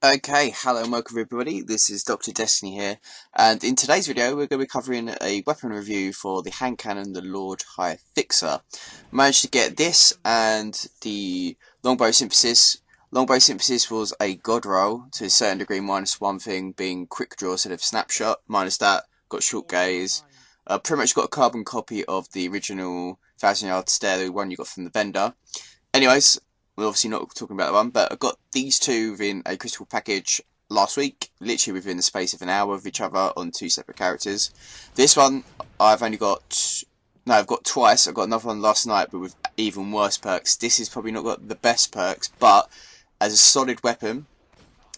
Okay, hello and welcome everybody, this is Dr. Destiny here, and in today's video we're going to be covering a weapon review for the Handcannon, the Lord High Fixer. Managed to get this and the Longbow Synthesis. Longbow Synthesis was a god roll to a certain degree, minus one thing being quick draw instead of snapshot. Minus that, got short gaze. Pretty much got a carbon copy of the original 1000-yard stare, the one you got from the vendor. Anyways, we're obviously not talking about that one, but I got these two within a Crucible package last week, literally within the space of an hour of each other on two separate characters. This one I've only got, no, I've got twice. I got another one last night, but with even worse perks. This has probably not got the best perks, but as a solid weapon,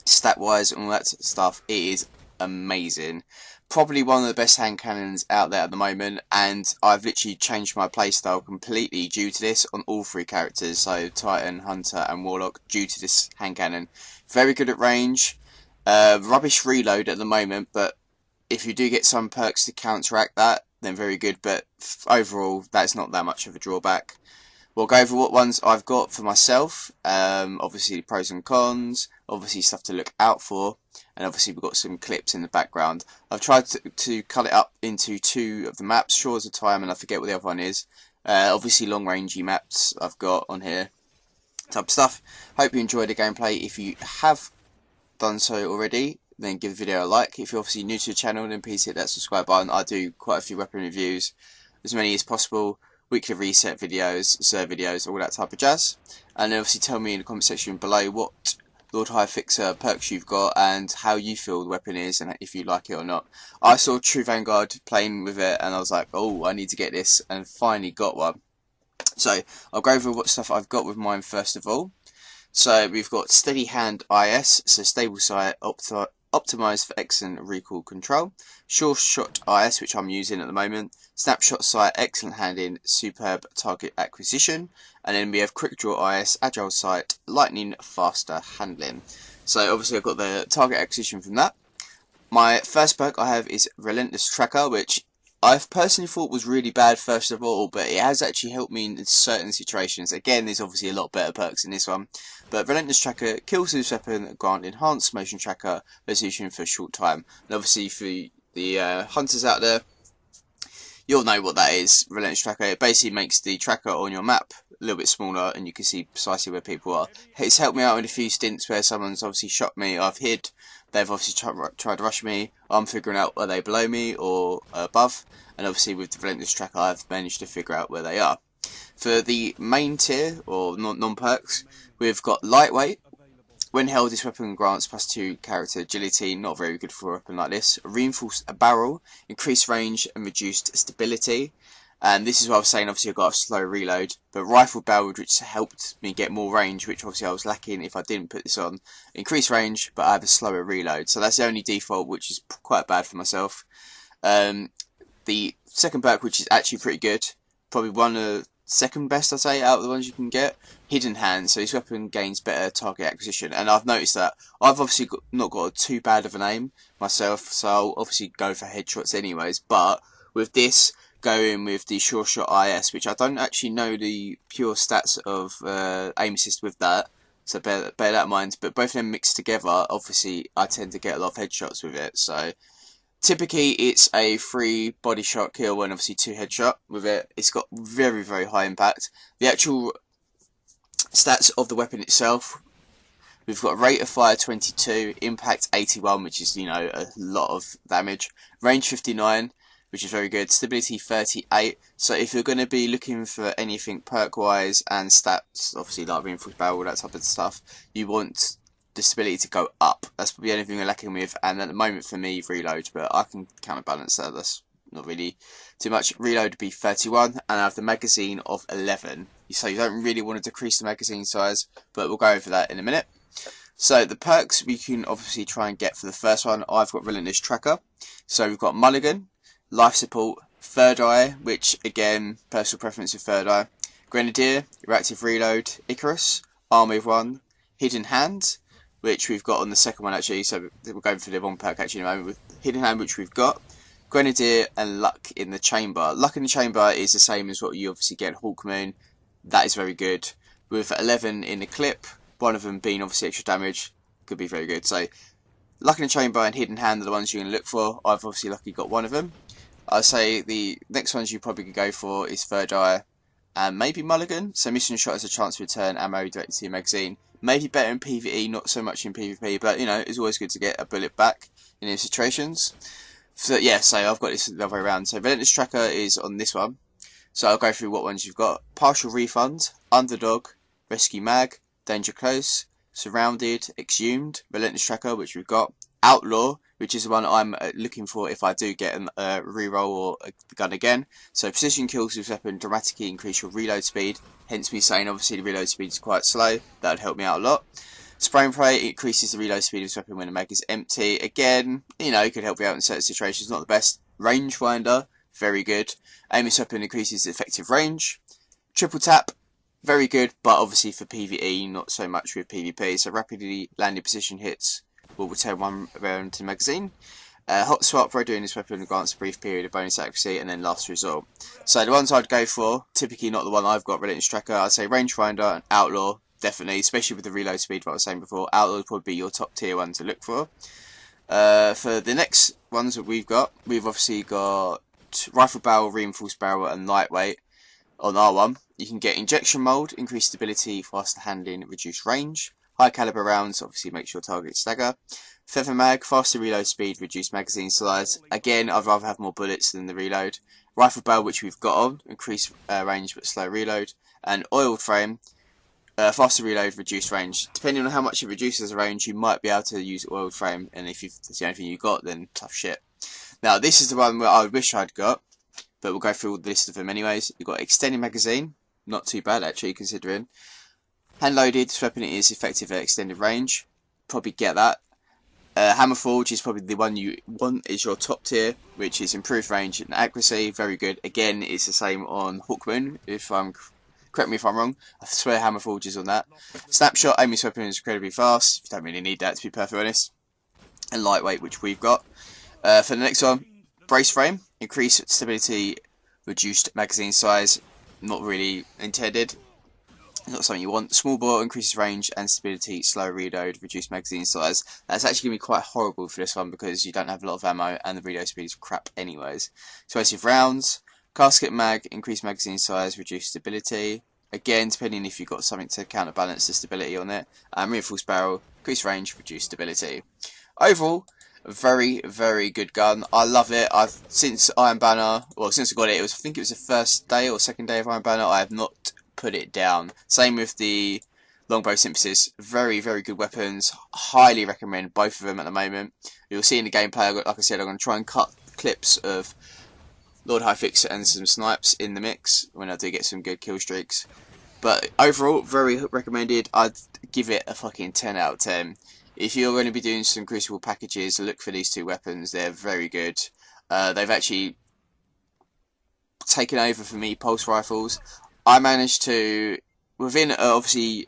stat wise and all that stuff, it is amazing. Probably one of the best hand cannons out there at the moment, and I've literally changed my playstyle completely due to this on all three characters, so Titan, Hunter and Warlock, due to this hand cannon. Very good at range, rubbish reload at the moment, but if you do get some perks to counteract that, then very good, but overall that's not that much of a drawback. We'll go over what ones I've got for myself, obviously pros and cons, obviously stuff to look out for, and obviously we've got some clips in the background. I've tried to cut it up into two of the maps, Shores of Time and I forget what the other one is. Obviously long rangey maps I've got on here, type of stuff. Hope you enjoyed the gameplay. If you have done so already, then give the video a like. If you're obviously new to the channel, then please hit that subscribe button. I do quite a few weapon reviews, as many as possible. Weekly reset videos, serve videos, all that type of jazz. And then obviously tell me in the comment section below what Lord High Fixer perks you've got and how you feel the weapon is and if you like it or not. I saw True Vanguard playing with it and I was like, oh, I need to get this, and finally got one. So I'll go over what stuff I've got with mine first of all. So we've got Steady Hand IS, so stable sight, optimised for excellent recoil control. Sure Shot IS, which I'm using at the moment. Snapshot sight, excellent handling, superb target acquisition. And then we have Quick Draw IS, agile sight, lightning faster handling. So obviously I've got the target acquisition from that. My first perk I have is Relentless Tracker, which I've personally thought was really bad first of all, but it has actually helped me in certain situations. Again, there's obviously a lot better perks in this one. But Relentless Tracker kills this weapon, grant enhanced motion tracker resolution for a short time. And obviously for the hunters out there, you'll know what that is. Relentless Tracker, it basically makes the tracker on your map a little bit smaller and you can see precisely where people are. It's helped me out in a few stints where someone's obviously shot me, I've hid, they've obviously tried to rush me, I'm figuring out are they below me or above, and obviously with the Relentless Tracker I've managed to figure out where they are. For the main tier, or non-perks, we've got Lightweight. When held, this weapon grants +2 character agility, not very good for a weapon like this. Reinforced barrel, increased range and reduced stability. And this is what I was saying, obviously I've got a slow reload. But rifle barrel, which helped me get more range, which obviously I was lacking if I didn't put this on. Increased range, but I have a slower reload. So that's the only default, which is quite bad for myself. The second perk, which is actually pretty good, probably one of the second best, I'd say, out of the ones you can get, Hidden Hand. So this weapon gains better target acquisition, and I've noticed that I've obviously not got too bad of an aim myself, so I'll obviously go for headshots anyways, but with this, going with the Sure Shot IS, which I don't actually know the pure stats of aim assist with that, so bear that in mind, but both of them mixed together, obviously I tend to get a lot of headshots with it. So typically it's a 3 body shot kill and obviously 2 headshot with it. It's got very, very high impact. The actual stats of the weapon itself, we've got rate of fire 22, impact 81, which is, you know, a lot of damage. Range 59, which is very good. Stability 38. So if you're going to be looking for anything perk wise and stats, obviously like reinforced barrel, that type of stuff, you want the stability to go up. That's probably the only thing we're lacking with, and at the moment for me, reload, but I can counterbalance that. That's not really too much. Reload would be 31, and I have the magazine of 11. So you don't really want to decrease the magazine size, but we'll go over that in a minute. So the perks we can obviously try and get for the first one, I've got Relentless Tracker. So we've got Mulligan, Life Support, Third Eye, which again, personal preference with Third Eye, Grenadier, Reactive Reload, Icarus, Army of One, Hidden Hand, which we've got on the second one actually, so we're going for the one perk actually in a moment, with Hidden Hand, which we've got, Grenadier and Luck in the Chamber. Luck in the Chamber is the same as what you obviously get in Hawkmoon. That is very good. With 11 in the clip, one of them being obviously extra damage. could be very good. So Luck in the Chamber and Hidden Hand are the ones you're going to look for. I've obviously lucky got one of them. I'd say the next ones you probably could go for is Third Eye and maybe Mulligan. So Missing Shot has a chance to return ammo directly to your magazine. Maybe better in PvE, not so much in PvP, but you know, it's always good to get a bullet back in these situations. So yeah, so I've got this the other way around. So Relentless Tracker is on this one. So I'll go through what ones you've got. Partial Refund, Underdog, Rescue Mag, Danger Close, Surrounded, Exhumed, Relentless Tracker, which we've got. Outlaw, which is the one I'm looking for if I do get a reroll or a gun again. So precision kills with weapon dramatically increase your reload speed. Hence me saying obviously the reload speed is quite slow. That would help me out a lot. Spray and Pray increases the reload speed of this weapon when the mag is empty. Again, you know, it could help you out in certain situations. Not the best. Rangefinder, very good. Aim this weapon increases the effective range. Triple Tap, very good, but obviously for PvE, not so much with PvP. So rapidly landing position hits will return one round to the magazine. Hot Swap, doing this weapon grants a brief period of bonus accuracy, and then last result. So the ones I'd go for, typically not the one I've got, Relentless Tracker, I'd say Rangefinder and Outlaw, definitely, especially with the reload speed, what I was saying before. Outlaw would probably be your top tier one to look for. For the next ones that we've obviously got Rifle Barrel, Reinforced Barrel, and Lightweight. On R1, you can get Injection Mold, increased stability, faster handling, reduced range. High caliber rounds, obviously makes your target stagger. Feather Mag, faster reload speed, reduced magazine size. Again, I'd rather have more bullets than the reload. Rifle Barrel, which we've got on, increased range but slow reload. And Oiled Frame, faster reload, reduced range. Depending on how much it reduces the range, you might be able to use Oiled Frame, and if that's the only thing you got, then tough shit. Now, this is the one where I wish I'd got, but we'll go through all the list of them anyways. You've got Extended Magazine, not too bad actually considering. Hand Loaded, this weapon is effective at extended range, probably get that. Hammer Forge is probably the one you want, is your top tier, which is improved range and accuracy, very good. Again, it's the same on Hawkmoon, correct me if I'm wrong, I swear Hammer Forge is on that. Snapshot, aiming this weapon is incredibly fast, you don't really need that to be perfectly honest. And Lightweight, which we've got. For the next one, Brace Frame, increased stability, reduced magazine size, not really intended, not something you want. Small bore, increases range and stability, slow reload, reduced magazine size. That's actually going to be quite horrible for this one because you don't have a lot of ammo and the reload speed is crap anyways. Explosive Rounds, Casket Mag, increased magazine size, reduced stability. Again, depending if you've got something to counterbalance the stability on it. Reinforced Barrel, increased range, reduced stability. Overall, a very, very good gun. I love it. Since Iron Banner, well, since I got it, I think it was the first day or second day of Iron Banner, I have not put it down. Same with the Longbow Synthesis. Very, very good weapons. Highly recommend both of them at the moment. You'll see in the gameplay, like I said, I'm going to try and cut clips of Lord High Fixer and some snipes in the mix when I do get some good kill streaks. But overall, very recommended. I'd give it a fucking 10 out of 10. If you're going to be doing some Crucible packages, look for these two weapons. They're very good. They've actually taken over for me pulse rifles. I managed to, within obviously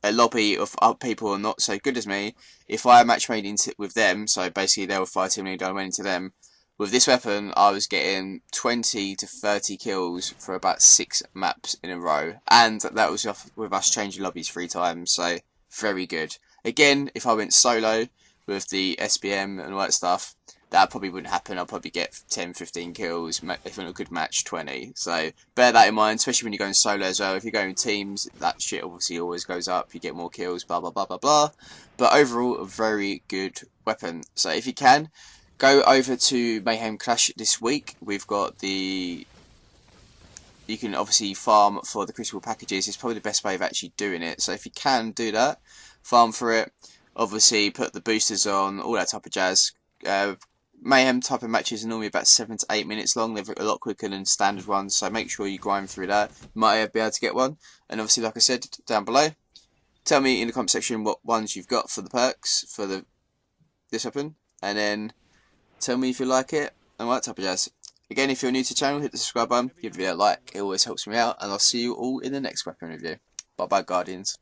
a lobby of other people who are not so good as me, if I match made into with them, so basically they were fighting me and I went into them, with this weapon I was getting 20 to 30 kills for about 6 maps in a row. And that was with us changing lobbies 3 times, so very good. Again, if I went solo with the SBM and all that stuff, that probably wouldn't happen. I'll probably get 10, 15 kills, if in a good match, 20. So bear that in mind, especially when you're going solo as well. If you're going teams, that shit obviously always goes up. You get more kills, blah, blah, blah, blah, blah. But overall, a very good weapon. So if you can, go over to Mayhem Clash this week. We've got the... You can obviously farm for the Crucible packages. It's probably the best way of actually doing it. So if you can do that, farm for it. Obviously put the boosters on, all that type of jazz. Mayhem type of matches are normally about 7 to 8 minutes long. They're a lot quicker than standard ones, so make sure you grind through that. You might be able to get one. And obviously, like I said, down below, tell me in the comment section what ones you've got for the perks for this weapon, and then tell me if you like it and all that type of jazz. Again, if you're new to the channel, hit the subscribe button, give it a like, it always helps me out, and I'll see you all in the next weapon review. Bye bye, Guardians.